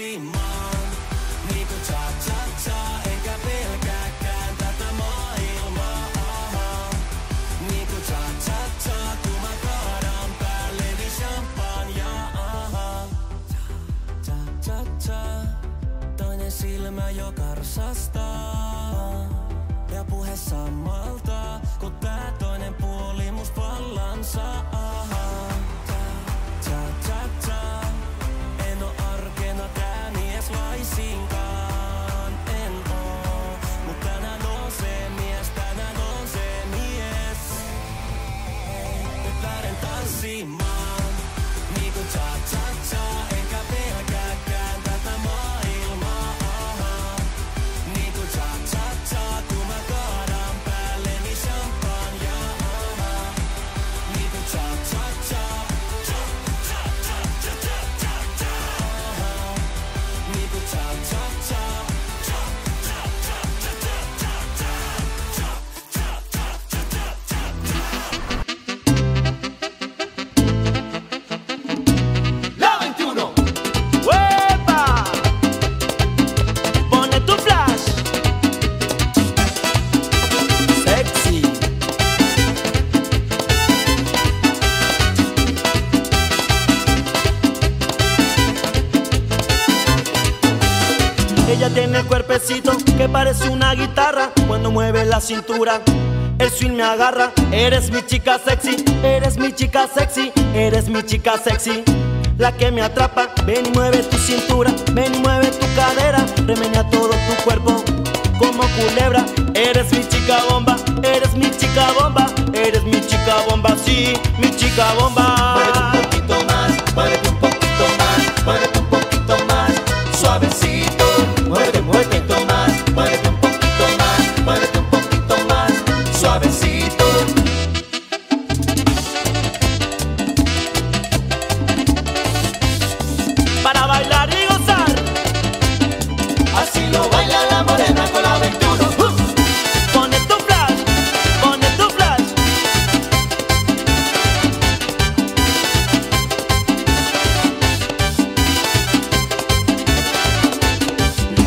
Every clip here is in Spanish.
tanssimaan. Niinku cha-cha-cha, enkä pelkääkään tätä maailmaa. Niinku cha-cha-cha, kun mä kaadan päälleni champagnea. Cha-cha-cha, toinen silmä jo karsastaa. Ja puhe sammaltaa, kun tää toinen puoli must vallan saa. Cha-cha-cha, en oo arkena tää mies laisinkaan. En oo, mut tänään on se mies, tänään on se mies. Nyt lähden tanssimaan, niinku cha-cha-cha, enkä pelkääkään tätä maailmaa. Niinku cha-cha-cha, kun mä kaadan päälleni champagnea. Niinku cha-cha-cha, cha-cha-cha-cha-cha-cha. Niinku cha-cha-cha, La 21. ¡Huepa! Pone tu flash. Sexy. Ella tiene el cuerpecito que parece una guitarra cuando mueve la cintura. El swing me agarra. Eres mi chica sexy, eres mi chica sexy, eres mi chica sexy. La que me atrapa. Ven y mueve tu cintura, ven y mueve tu cadera. Remenea todo tu cuerpo como culebra. Eres mi chica bomba, eres mi chica bomba, eres mi chica bomba, sí, mi chica bomba. muévete un poquito más, muévete un poquito más, muévete un poquito más, suavecito. Muévete un poquito más, muévete un poquito más, muévete un poquito más, suavecito. Para bailar y gozar. Así lo baila la morena con la 21. Pone tu flash, pone tu flash.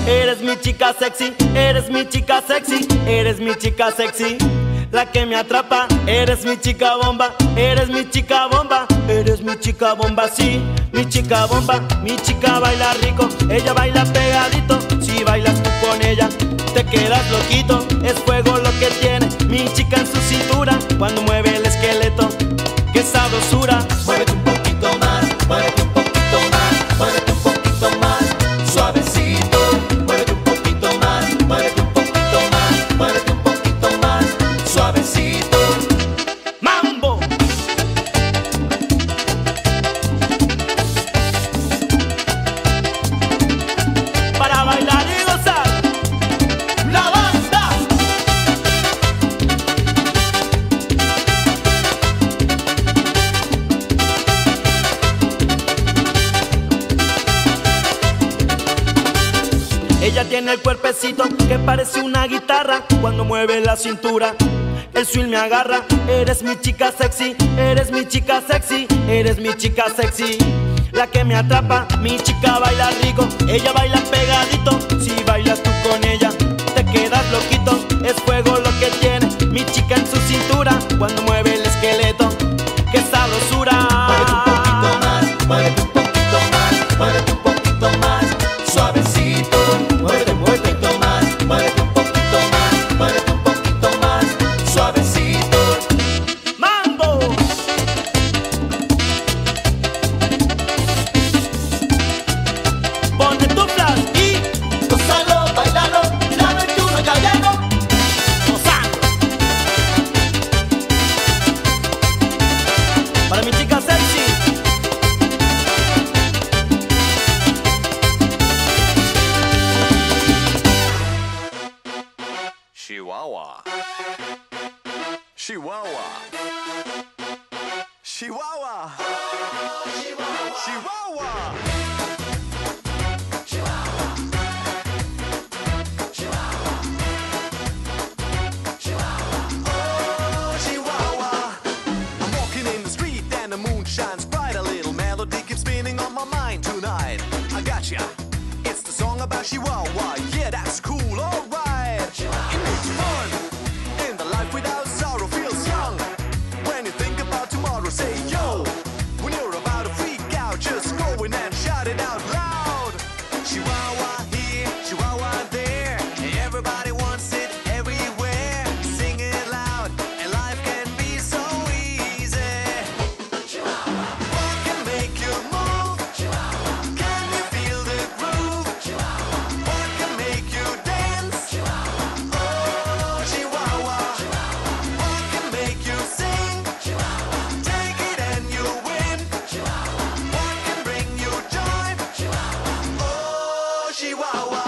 Eres mi chica sexy, eres mi chica sexy, eres mi chica sexy. La que me atrapa. Eres mi chica bomba, eres mi chica bomba, eres mi chica bomba, sí, mi chica bomba. Mi chica baila rico, ella baila pegadito. Si bailas tú con ella, te quedas loquito. Es fuego lo que tiene mi chica en su cintura cuando mueve el esqueleto. ¡Qué sabrosura! Muévete un poquito más, muévete un poquito más, muévete un poquito más, suavecito. Muévete un poquito más, muévete un poquito más, muévete un poquito más, suavecito. ¡Mambo! Para bailar y gozar. La banda. Ella tiene el cuerpecito que parece una guitarra cuando mueve la cintura. El swing me agarra. Eres mi chica sexy, eres mi chica sexy, eres mi chica sexy. La que me atrapa. Mi chica baila rico, ella baila pegadito. Si bailas tú con ella, te quedas loquito. Es fuego lo que tiene mi chica en su cintura cuando mueve el esqueleto. ¡Qué sabrosura! Muévete un poquito más, muévete un poquito más, muévete un poquito más, suavecito. Muévete un poquito más, muévete un poquito más, muévete un poquito más, suavecito. ¡Mambo! Ponte tu flash y Gózalo, bailalo, la 21 ya llegó. gozando. Para mi chica sexy. Chihuahua. Chihuahua. Chihuahua. Chihuahua. Oh, Chihuahua. I'm walking in the street and the moon shines bright. A little melody keeps spinning on my mind tonight. I gotcha. about Chihuahua. Yeah, that's cool, alright. It makes fun. In the life without sorrow feels young. When you think about tomorrow, say yo. When you're about to freak out, just go in and shout it out loud. Chihuahua here, Chihuahua there. Everybody wants it everywhere. Sing it loud, and life can be so easy. What can make you move? Can you feel the groove? What can make you dance? Oh, Chihuahua. What can make you sing? Take it and you win. What can bring you joy? Oh, Chihuahua.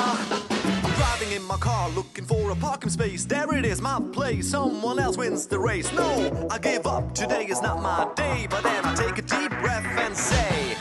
I'm driving in my car looking for a parking space. There it is, my place. Someone else wins the race. No, I give up. Today is not my day. But then I take a deep breath and say,